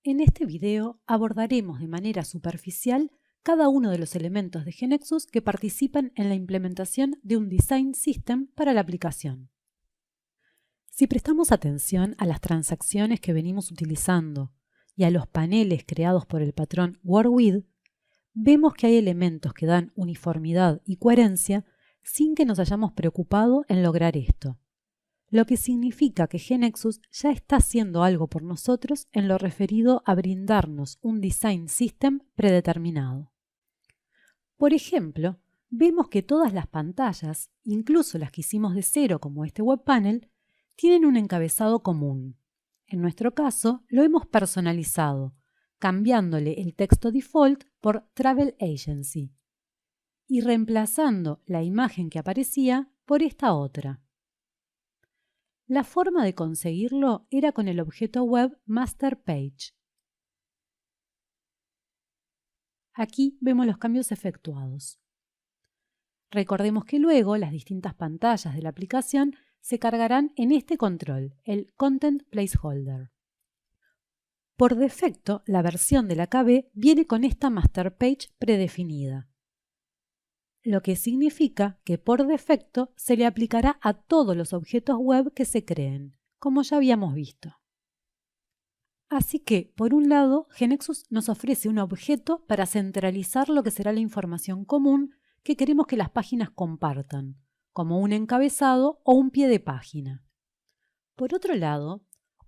En este video abordaremos de manera superficial cada uno de los elementos de GeneXus que participan en la implementación de un Design System para la aplicación. Si prestamos atención a las transacciones que venimos utilizando y a los paneles creados por el patrón WorkWith, vemos que hay elementos que dan uniformidad y coherencia sin que nos hayamos preocupado en lograr esto, lo que significa que GeneXus ya está haciendo algo por nosotros en lo referido a brindarnos un Design System predeterminado. Por ejemplo, vemos que todas las pantallas, incluso las que hicimos de cero como este web panel, tienen un encabezado común. En nuestro caso, lo hemos personalizado, cambiándole el texto default por Travel Agency y reemplazando la imagen que aparecía por esta otra. La forma de conseguirlo era con el objeto web Master Page. Aquí vemos los cambios efectuados. Recordemos que luego las distintas pantallas de la aplicación se cargarán en este control, el Content Placeholder. Por defecto, la versión del AKB viene con esta Master Page predefinida, lo que significa que por defecto se le aplicará a todos los objetos web que se creen, como ya habíamos visto. Así que, por un lado, GeneXus nos ofrece un objeto para centralizar lo que será la información común que queremos que las páginas compartan, como un encabezado o un pie de página. Por otro lado,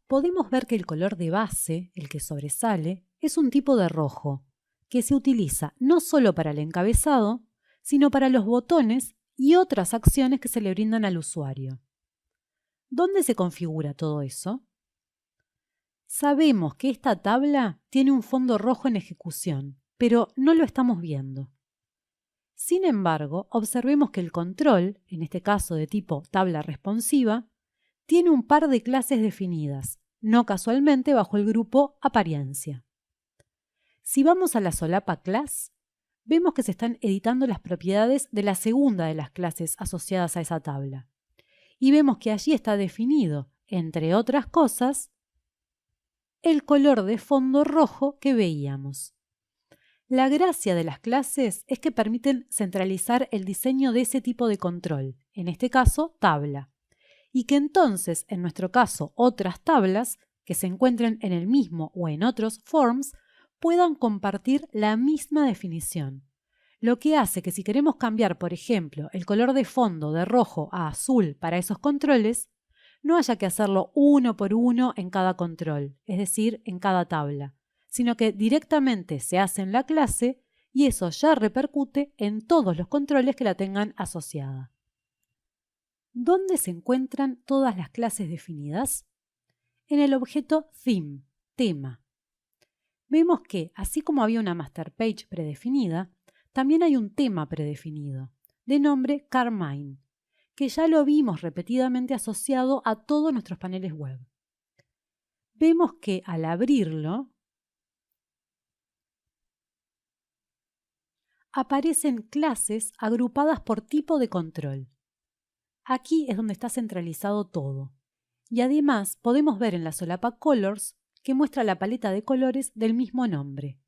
podemos ver que el color de base, el que sobresale, es un tipo de rojo, que se utiliza no solo para el encabezado, sino para los botones y otras acciones que se le brindan al usuario. ¿Dónde se configura todo eso? Sabemos que esta tabla tiene un fondo rojo en ejecución, pero no lo estamos viendo. Sin embargo, observemos que el control, en este caso de tipo tabla responsiva, tiene un par de clases definidas, no casualmente bajo el grupo apariencia. Si vamos a la solapa class, vemos que se están editando las propiedades de la segunda de las clases asociadas a esa tabla. Y vemos que allí está definido, entre otras cosas, el color de fondo rojo que veíamos. La gracia de las clases es que permiten centralizar el diseño de ese tipo de control, en este caso tabla, y que entonces, en nuestro caso, otras tablas que se encuentren en el mismo o en otros forms puedan compartir la misma definición, lo que hace que si queremos cambiar, por ejemplo, el color de fondo de rojo a azul para esos controles, no haya que hacerlo uno por uno en cada control, es decir, en cada tabla, sino que directamente se hace en la clase y eso ya repercute en todos los controles que la tengan asociada. ¿Dónde se encuentran todas las clases definidas? En el objeto Theme, tema. Vemos que, así como había una master page predefinida, también hay un tema predefinido, de nombre Carmine, que ya lo vimos repetidamente asociado a todos nuestros paneles web. Vemos que al abrirlo, aparecen clases agrupadas por tipo de control. Aquí es donde está centralizado todo. Y además podemos ver en la solapa Colors que muestra la paleta de colores del mismo nombre,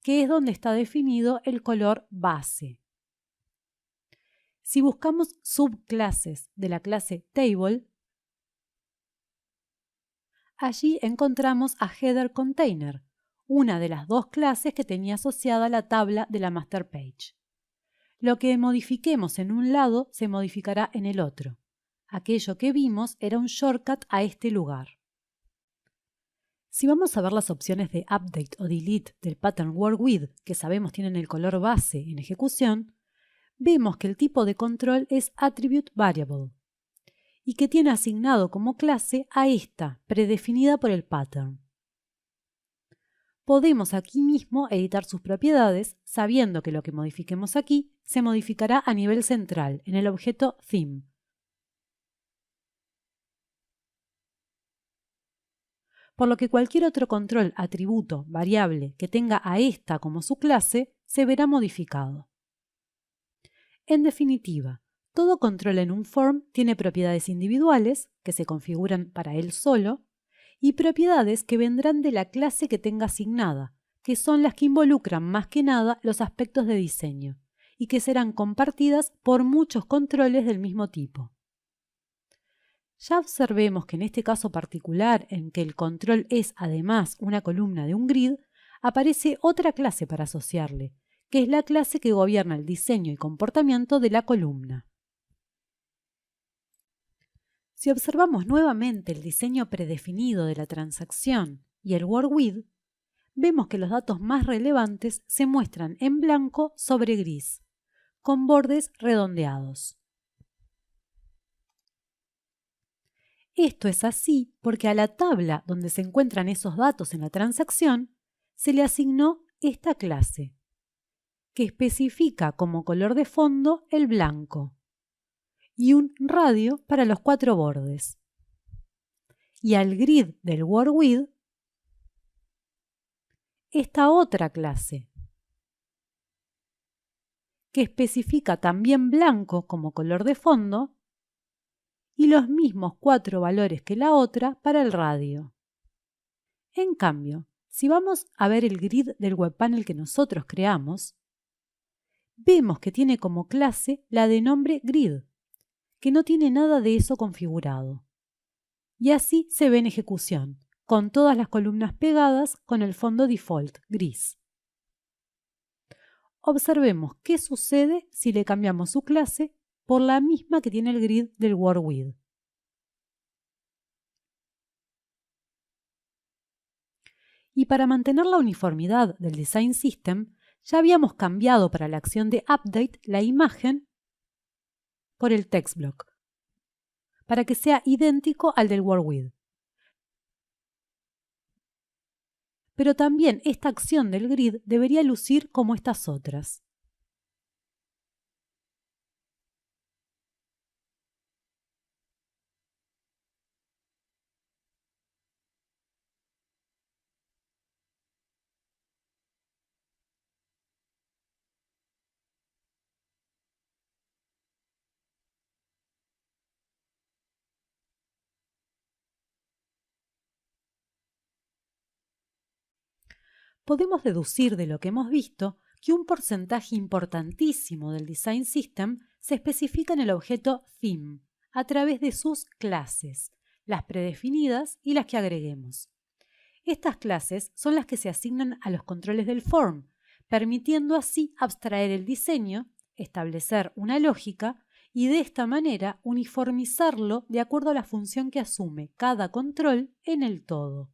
que es donde está definido el color base. Si buscamos subclases de la clase Table, allí encontramos a Header Container, una de las dos clases que tenía asociada la tabla de la Master Page. Lo que modifiquemos en un lado se modificará en el otro. Aquello que vimos era un shortcut a este lugar. Si vamos a ver las opciones de Update o Delete del pattern WorkWith, que sabemos tienen el color base en ejecución, vemos que el tipo de control es Attribute Variable y que tiene asignado como clase a esta, predefinida por el pattern. Podemos aquí mismo editar sus propiedades, sabiendo que lo que modifiquemos aquí se modificará a nivel central, en el objeto Theme. Por lo que cualquier otro control, atributo, variable que tenga a esta como su clase, se verá modificado. En definitiva, todo control en un form tiene propiedades individuales, que se configuran para él solo, y propiedades que vendrán de la clase que tenga asignada, que son las que involucran más que nada los aspectos de diseño, y que serán compartidas por muchos controles del mismo tipo. Ya observemos que en este caso particular, en que el control es además una columna de un grid, aparece otra clase para asociarle, que es la clase que gobierna el diseño y comportamiento de la columna. Si observamos nuevamente el diseño predefinido de la transacción y el WordWith, vemos que los datos más relevantes se muestran en blanco sobre gris, con bordes redondeados. Esto es así porque a la tabla donde se encuentran esos datos en la transacción se le asignó esta clase, que especifica como color de fondo el blanco y un radio para los 4 bordes. Y al grid del WordWith, esta otra clase, que especifica también blanco como color de fondo y los mismos 4 valores que la otra para el radio. En cambio, si vamos a ver el grid del webpanel que nosotros creamos, vemos que tiene como clase la de nombre grid, que no tiene nada de eso configurado. Y así se ve en ejecución, con todas las columnas pegadas con el fondo default gris. Observemos qué sucede si le cambiamos su clase por la misma que tiene el grid del WordWith. Y para mantener la uniformidad del Design System, ya habíamos cambiado para la acción de Update la imagen por el text block, para que sea idéntico al del WordWith. Pero también esta acción del grid debería lucir como estas otras. Podemos deducir de lo que hemos visto que un porcentaje importantísimo del Design System se especifica en el objeto Theme, a través de sus clases, las predefinidas y las que agreguemos. Estas clases son las que se asignan a los controles del form, permitiendo así abstraer el diseño, establecer una lógica y de esta manera uniformizarlo de acuerdo a la función que asume cada control en el todo.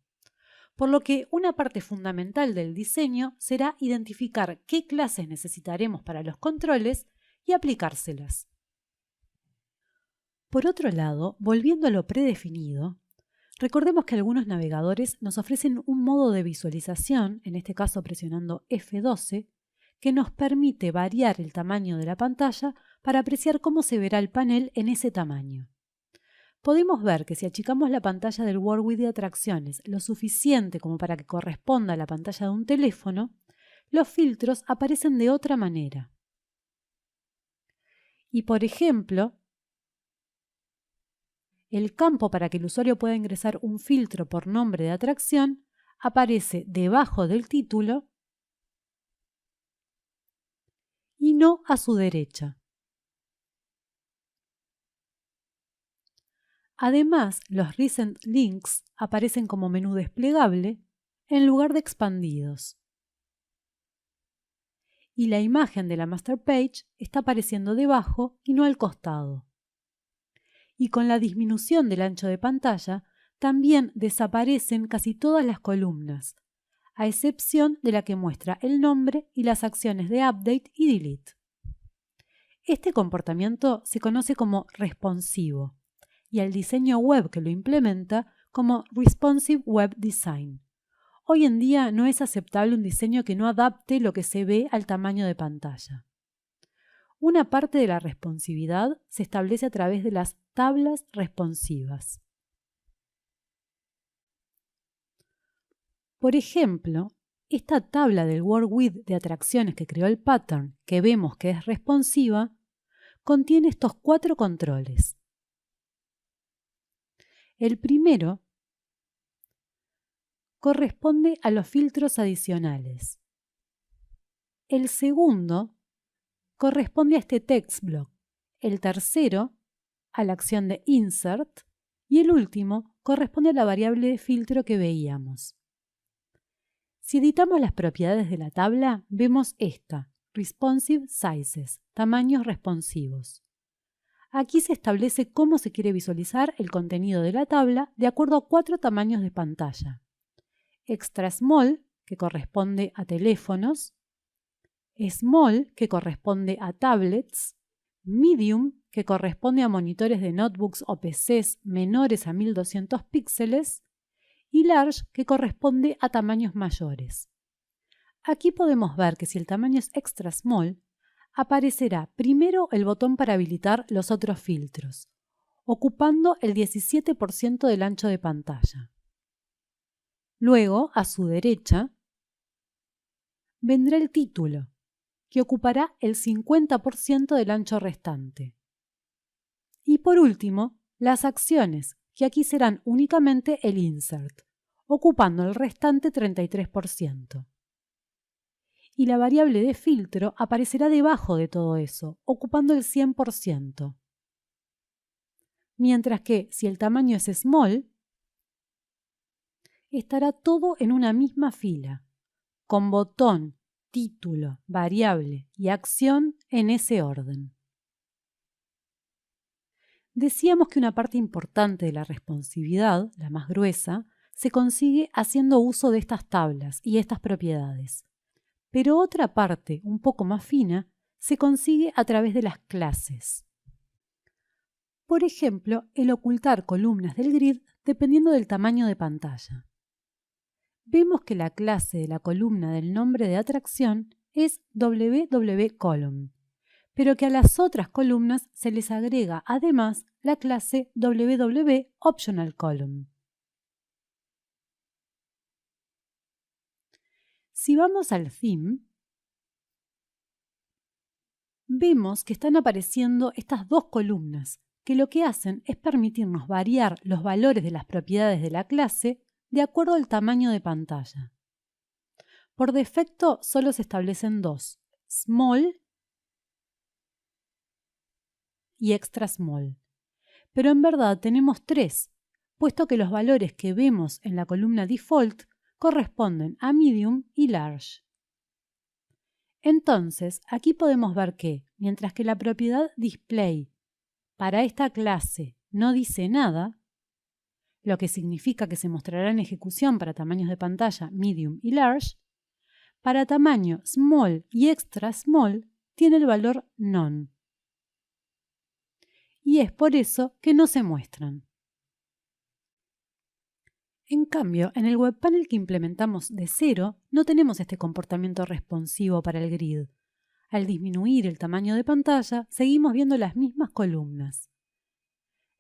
Por lo que una parte fundamental del diseño será identificar qué clases necesitaremos para los controles y aplicárselas. Por otro lado, volviendo a lo predefinido, recordemos que algunos navegadores nos ofrecen un modo de visualización, en este caso presionando F12, que nos permite variar el tamaño de la pantalla para apreciar cómo se verá el panel en ese tamaño. Podemos ver que si achicamos la pantalla del WordWith de atracciones lo suficiente como para que corresponda a la pantalla de un teléfono, los filtros aparecen de otra manera. Y por ejemplo, el campo para que el usuario pueda ingresar un filtro por nombre de atracción aparece debajo del título y no a su derecha. Además, los Recent Links aparecen como menú desplegable en lugar de expandidos. Y la imagen de la Master Page está apareciendo debajo y no al costado. Y con la disminución del ancho de pantalla, también desaparecen casi todas las columnas, a excepción de la que muestra el nombre y las acciones de Update y Delete. Este comportamiento se conoce como responsivo y al diseño web que lo implementa como Responsive Web Design. Hoy en día no es aceptable un diseño que no adapte lo que se ve al tamaño de pantalla. Una parte de la responsividad se establece a través de las tablas responsivas. Por ejemplo, esta tabla del WordWith de atracciones que creó el pattern, que vemos que es responsiva, contiene estos 4 controles. El primero corresponde a los filtros adicionales. El segundo corresponde a este text block. El tercero a la acción de insert y el último corresponde a la variable de filtro que veíamos. Si editamos las propiedades de la tabla, vemos esta, Responsive Sizes, tamaños responsivos. Aquí se establece cómo se quiere visualizar el contenido de la tabla de acuerdo a 4 tamaños de pantalla. Extra Small, que corresponde a teléfonos, Small, que corresponde a tablets, Medium, que corresponde a monitores de notebooks o PCs menores a 1200 píxeles, y Large, que corresponde a tamaños mayores. Aquí podemos ver que si el tamaño es Extra Small, aparecerá primero el botón para habilitar los otros filtros, ocupando el 17% del ancho de pantalla. Luego, a su derecha, vendrá el título, que ocupará el 50% del ancho restante. Y por último, las acciones, que aquí serán únicamente el insert, ocupando el restante 33%. Y la variable de filtro aparecerá debajo de todo eso, ocupando el 100%. Mientras que si el tamaño es small, estará todo en una misma fila, con botón, título, variable y acción en ese orden. Decíamos que una parte importante de la responsividad, la más gruesa, se consigue haciendo uso de estas tablas y estas propiedades. Pero otra parte, un poco más fina, se consigue a través de las clases. Por ejemplo, el ocultar columnas del grid dependiendo del tamaño de pantalla. Vemos que la clase de la columna del nombre de atracción es www-column, pero que a las otras columnas se les agrega además la clase www-optional-column. Si vamos al theme, vemos que están apareciendo estas dos columnas, que lo que hacen es permitirnos variar los valores de las propiedades de la clase de acuerdo al tamaño de pantalla. Por defecto solo se establecen dos, small y extra small. Pero en verdad tenemos tres, puesto que los valores que vemos en la columna default corresponden a medium y large. Entonces, aquí podemos ver que, mientras que la propiedad display para esta clase no dice nada, lo que significa que se mostrará en ejecución para tamaños de pantalla medium y large, para tamaño small y extra small tiene el valor none. Y es por eso que no se muestran. En cambio, en el webpanel que implementamos de cero, no tenemos este comportamiento responsivo para el grid. Al disminuir el tamaño de pantalla, seguimos viendo las mismas columnas.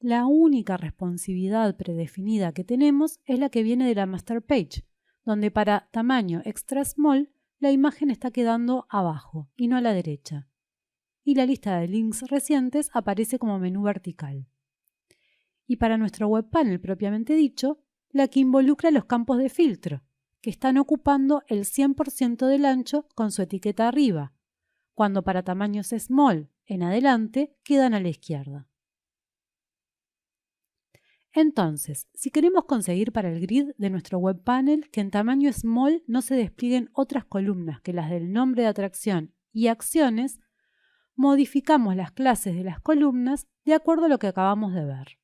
La única responsividad predefinida que tenemos es la que viene de la master page, donde para tamaño extra small la imagen está quedando abajo y no a la derecha. Y la lista de links recientes aparece como menú vertical. Y para nuestro webpanel propiamente dicho, la que involucra los campos de filtro, que están ocupando el 100% del ancho con su etiqueta arriba, cuando para tamaños small en adelante quedan a la izquierda. Entonces, si queremos conseguir para el grid de nuestro webpanel que en tamaño small no se desplieguen otras columnas que las del nombre de atracción y acciones, modificamos las clases de las columnas de acuerdo a lo que acabamos de ver.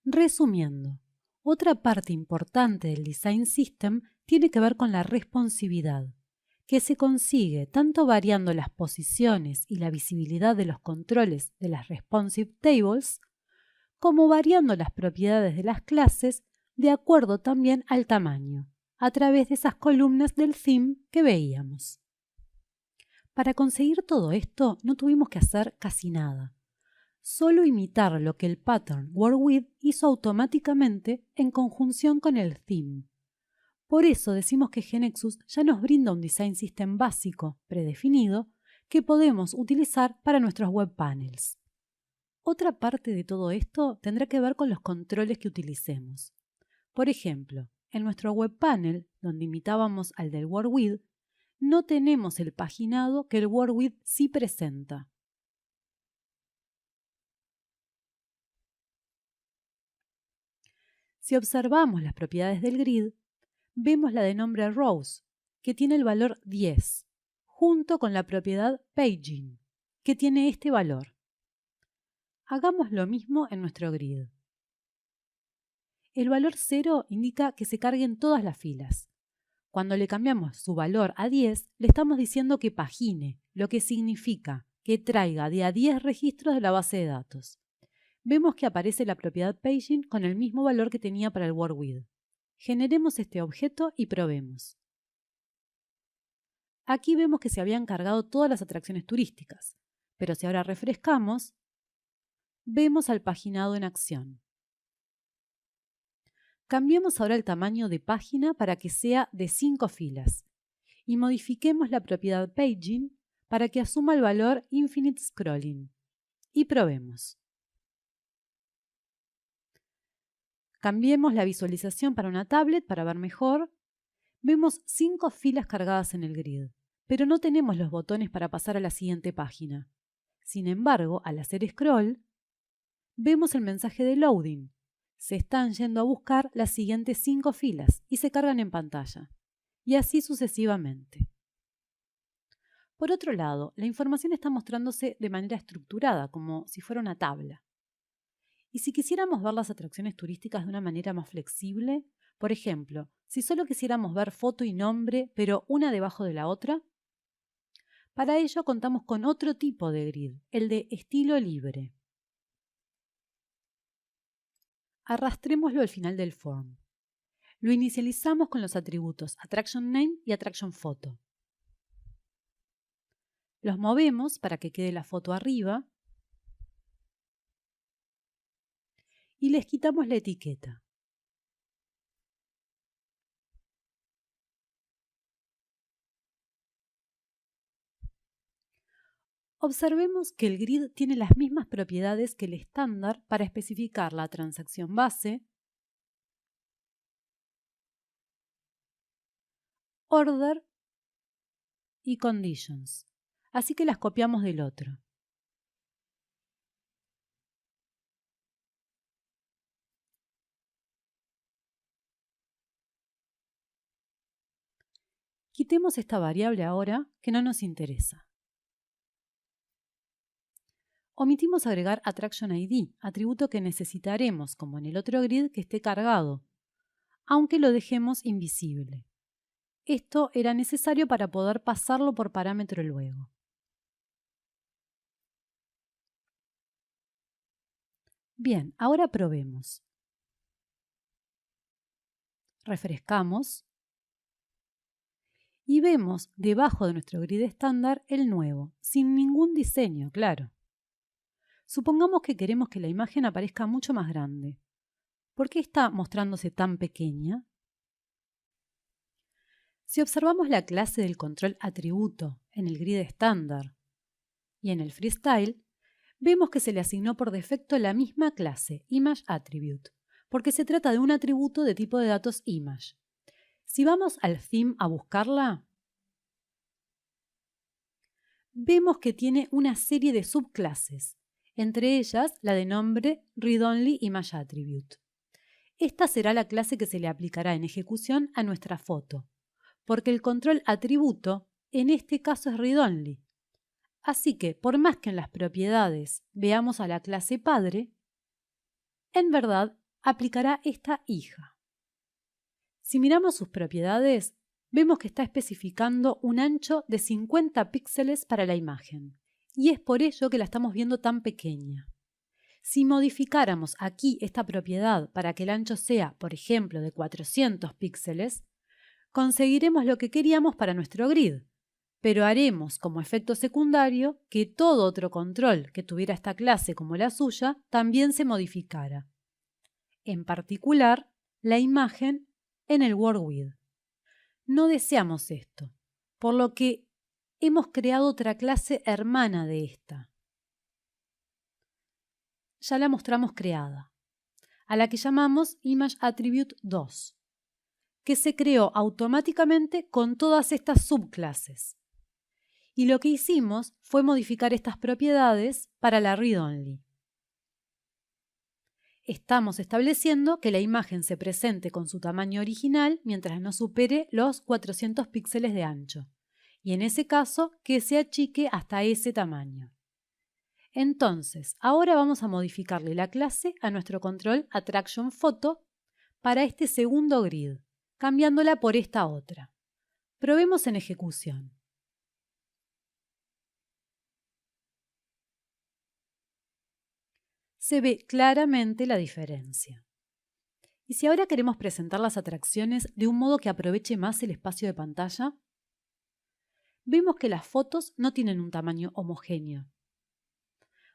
Resumiendo, otra parte importante del Design System tiene que ver con la responsividad, que se consigue tanto variando las posiciones y la visibilidad de los controles de las Responsive Tables, como variando las propiedades de las clases de acuerdo también al tamaño, a través de esas columnas del theme que veíamos. Para conseguir todo esto no tuvimos que hacer casi nada, solo imitar lo que el pattern WordWidth hizo automáticamente en conjunción con el theme. Por eso decimos que GeneXus ya nos brinda un design system básico, predefinido, que podemos utilizar para nuestros web panels. Otra parte de todo esto tendrá que ver con los controles que utilicemos. Por ejemplo, en nuestro web panel, donde imitábamos al del WordWidth, no tenemos el paginado que el WordWidth sí presenta. Si observamos las propiedades del grid, vemos la de nombre rows, que tiene el valor 10, junto con la propiedad paging, que tiene este valor. Hagamos lo mismo en nuestro grid. El valor 0 indica que se carguen todas las filas. Cuando le cambiamos su valor a 10, le estamos diciendo que pagine, lo que significa que traiga de a 10 registros de la base de datos. Vemos que aparece la propiedad paging con el mismo valor que tenía para el WordWidth. Generemos este objeto y probemos. Aquí vemos que se habían cargado todas las atracciones turísticas, pero si ahora refrescamos, vemos al paginado en acción. Cambiemos ahora el tamaño de página para que sea de 5 filas y modifiquemos la propiedad paging para que asuma el valor infinite scrolling y probemos. Cambiemos la visualización para una tablet para ver mejor. Vemos 5 filas cargadas en el grid, pero no tenemos los botones para pasar a la siguiente página. Sin embargo, al hacer scroll, vemos el mensaje de loading. Se están yendo a buscar las siguientes 5 filas y se cargan en pantalla. Y así sucesivamente. Por otro lado, la información está mostrándose de manera estructurada, como si fuera una tabla. Y si quisiéramos ver las atracciones turísticas de una manera más flexible, por ejemplo, si solo quisiéramos ver foto y nombre, pero una debajo de la otra, para ello contamos con otro tipo de grid, el de estilo libre. Arrastrémoslo al final del form. Lo inicializamos con los atributos Attraction Name y Attraction Photo. Los movemos para que quede la foto arriba y les quitamos la etiqueta. Observemos que el grid tiene las mismas propiedades que el estándar para especificar la transacción base, order y conditions, así que las copiamos del otro. Quitemos esta variable ahora que no nos interesa. Omitimos agregar Attraction ID, atributo que necesitaremos, como en el otro grid, que esté cargado, aunque lo dejemos invisible. Esto era necesario para poder pasarlo por parámetro luego. Bien, ahora probemos. Refrescamos y vemos debajo de nuestro grid estándar el nuevo, sin ningún diseño, claro. Supongamos que queremos que la imagen aparezca mucho más grande. ¿Por qué está mostrándose tan pequeña? Si observamos la clase del control atributo en el grid estándar y en el freestyle, vemos que se le asignó por defecto la misma clase, ImageAttribute, porque se trata de un atributo de tipo de datos image. Si vamos al theme a buscarla, vemos que tiene una serie de subclases, entre ellas la de nombre ReadOnlyImageAttribute. Esta será la clase que se le aplicará en ejecución a nuestra foto, porque el control atributo en este caso es ReadOnly. Así que, por más que en las propiedades veamos a la clase padre, en verdad aplicará esta hija. Si miramos sus propiedades, vemos que está especificando un ancho de 50 píxeles para la imagen, y es por ello que la estamos viendo tan pequeña. Si modificáramos aquí esta propiedad para que el ancho sea, por ejemplo, de 400 píxeles, conseguiremos lo que queríamos para nuestro grid, pero haremos como efecto secundario que todo otro control que tuviera esta clase como la suya también se modificara. En particular, la imagen en el WordWidth. No deseamos esto, por lo que hemos creado otra clase hermana de esta. Ya la mostramos creada, a la que llamamos ImageAttribute2, que se creó automáticamente con todas estas subclases. Y lo que hicimos fue modificar estas propiedades para la read-only. Estamos estableciendo que la imagen se presente con su tamaño original mientras no supere los 400 píxeles de ancho, y en ese caso que se achique hasta ese tamaño. Entonces, ahora vamos a modificarle la clase a nuestro control AttractionPhoto para este segundo grid, cambiándola por esta otra. Probemos en ejecución. Se ve claramente la diferencia. ¿Y si ahora queremos presentar las atracciones de un modo que aproveche más el espacio de pantalla? Vemos que las fotos no tienen un tamaño homogéneo.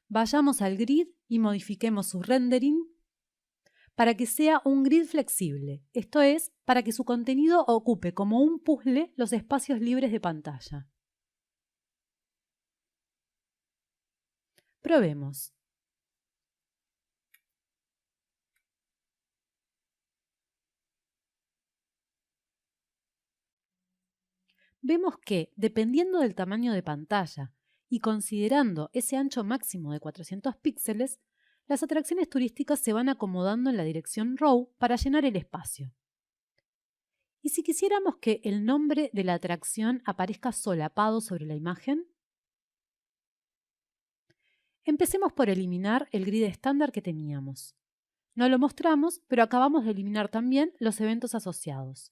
Vayamos al grid y modifiquemos su rendering para que sea un grid flexible, esto es, para que su contenido ocupe como un puzzle los espacios libres de pantalla. Probemos. Vemos que, dependiendo del tamaño de pantalla y considerando ese ancho máximo de 400 píxeles, las atracciones turísticas se van acomodando en la dirección row para llenar el espacio. ¿Y si quisiéramos que el nombre de la atracción aparezca solapado sobre la imagen? Empecemos por eliminar el grid estándar que teníamos. No lo mostramos, pero acabamos de eliminar también los eventos asociados.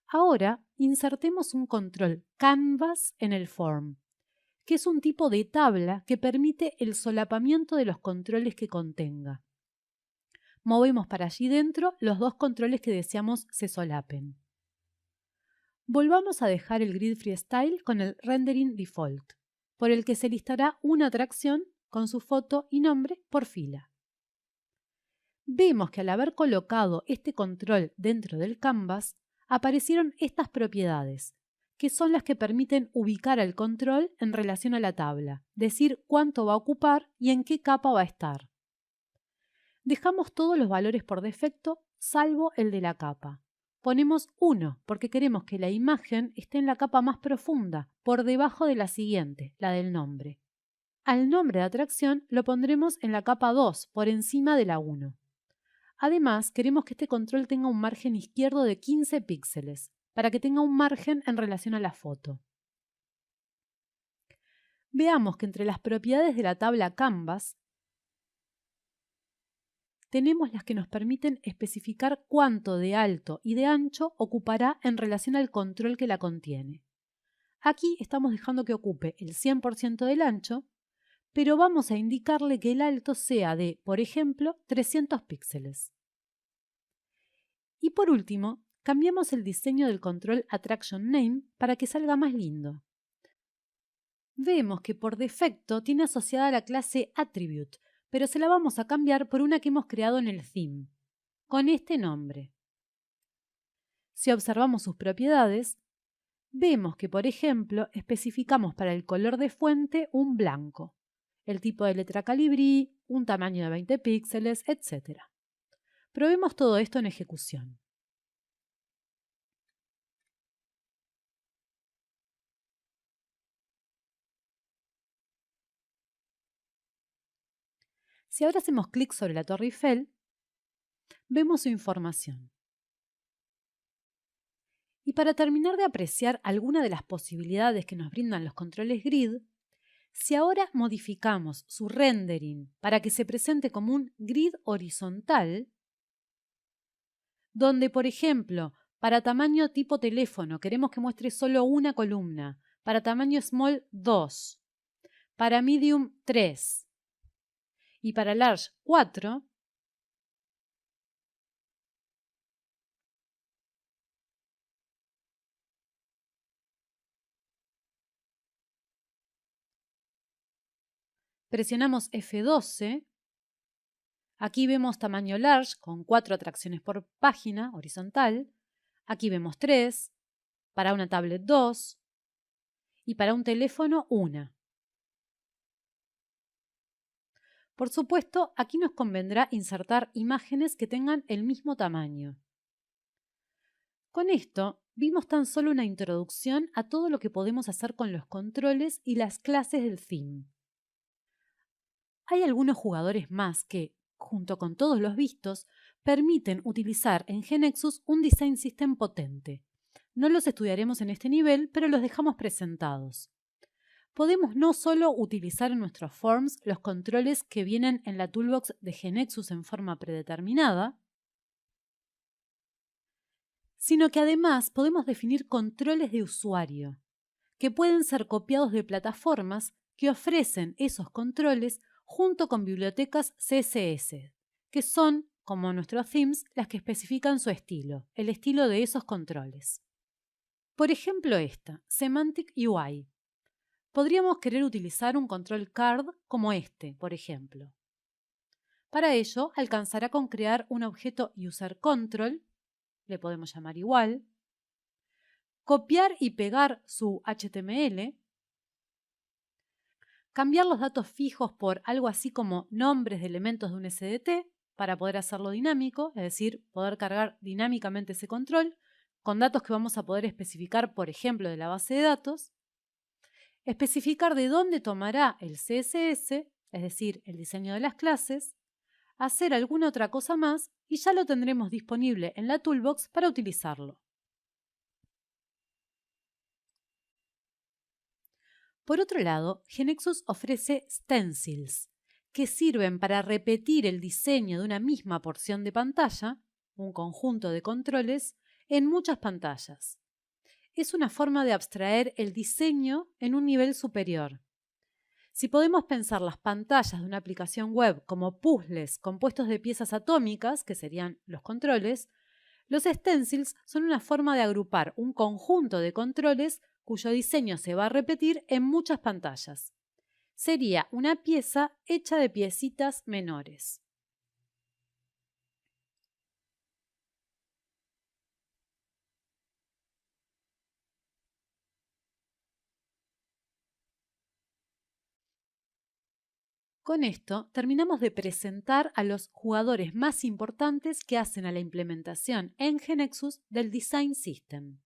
Ahora insertemos un control Canvas en el form, que es un tipo de tabla que permite el solapamiento de los controles que contenga. Movemos para allí dentro los dos controles que deseamos se solapen. Volvamos a dejar el grid freestyle con el rendering default, por el que se listará una atracción con su foto y nombre por fila. Vemos que al haber colocado este control dentro del canvas, aparecieron estas propiedades, que son las que permiten ubicar al control en relación a la tabla, decir cuánto va a ocupar y en qué capa va a estar. Dejamos todos los valores por defecto, salvo el de la capa. Ponemos 1 porque queremos que la imagen esté en la capa más profunda, por debajo de la siguiente, la del nombre. Al nombre de atracción lo pondremos en la capa 2, por encima de la 1. Además, queremos que este control tenga un margen izquierdo de 15 píxeles, para que tenga un margen en relación a la foto. Veamos que entre las propiedades de la tabla Canvas tenemos las que nos permiten especificar cuánto de alto y de ancho ocupará en relación al control que la contiene. Aquí estamos dejando que ocupe el 100% del ancho, pero vamos a indicarle que el alto sea de, por ejemplo, 300 píxeles. Y por último, cambiamos el diseño del control Attraction Name para que salga más lindo. Vemos que por defecto tiene asociada la clase Attribute, pero se la vamos a cambiar por una que hemos creado en el theme, con este nombre. Si observamos sus propiedades, vemos que, por ejemplo, especificamos para el color de fuente un blanco, el tipo de letra Calibri, un tamaño de 20 píxeles, etc. Probemos todo esto en ejecución. Si ahora hacemos clic sobre la Torre Eiffel, vemos su información. Y para terminar de apreciar alguna de las posibilidades que nos brindan los controles grid, si ahora modificamos su rendering para que se presente como un grid horizontal, donde, por ejemplo, para tamaño tipo teléfono queremos que muestre solo una columna, para tamaño small 2, para medium 3 y para large 4, presionamos F12. Aquí vemos tamaño large con 4 atracciones por página horizontal. Aquí vemos 3, para una tablet 2 y para un teléfono 1. Por supuesto, aquí nos convendrá insertar imágenes que tengan el mismo tamaño. Con esto, vimos tan solo una introducción a todo lo que podemos hacer con los controles y las clases del theme. Hay algunos jugadores más que, junto con todos los vistos, permiten utilizar en GeneXus un design system potente. No los estudiaremos en este nivel, pero los dejamos presentados. Podemos no solo utilizar en nuestros forms los controles que vienen en la toolbox de GeneXus en forma predeterminada, sino que además podemos definir controles de usuario, que pueden ser copiados de plataformas que ofrecen esos controles junto con bibliotecas CSS, que son, como nuestros themes, las que especifican su estilo, el estilo de esos controles. Por ejemplo esta, Semantic UI. Podríamos querer utilizar un control card como este, por ejemplo. Para ello, alcanzará con crear un objeto userControl, le podemos llamar igual, copiar y pegar su HTML, cambiar los datos fijos por algo así como nombres de elementos de un SDT para poder hacerlo dinámico, es decir, poder cargar dinámicamente ese control con datos que vamos a poder especificar, por ejemplo, de la base de datos, especificar de dónde tomará el CSS, es decir, el diseño de las clases, hacer alguna otra cosa más y ya lo tendremos disponible en la toolbox para utilizarlo. Por otro lado, GeneXus ofrece stencils, que sirven para repetir el diseño de una misma porción de pantalla, un conjunto de controles, en muchas pantallas. Es una forma de abstraer el diseño en un nivel superior. Si podemos pensar las pantallas de una aplicación web como puzzles compuestos de piezas atómicas, que serían los controles, los stencils son una forma de agrupar un conjunto de controles cuyo diseño se va a repetir en muchas pantallas. Sería una pieza hecha de piecitas menores. Con esto terminamos de presentar a los jugadores más importantes que hacen a la implementación en GeneXus del Design System.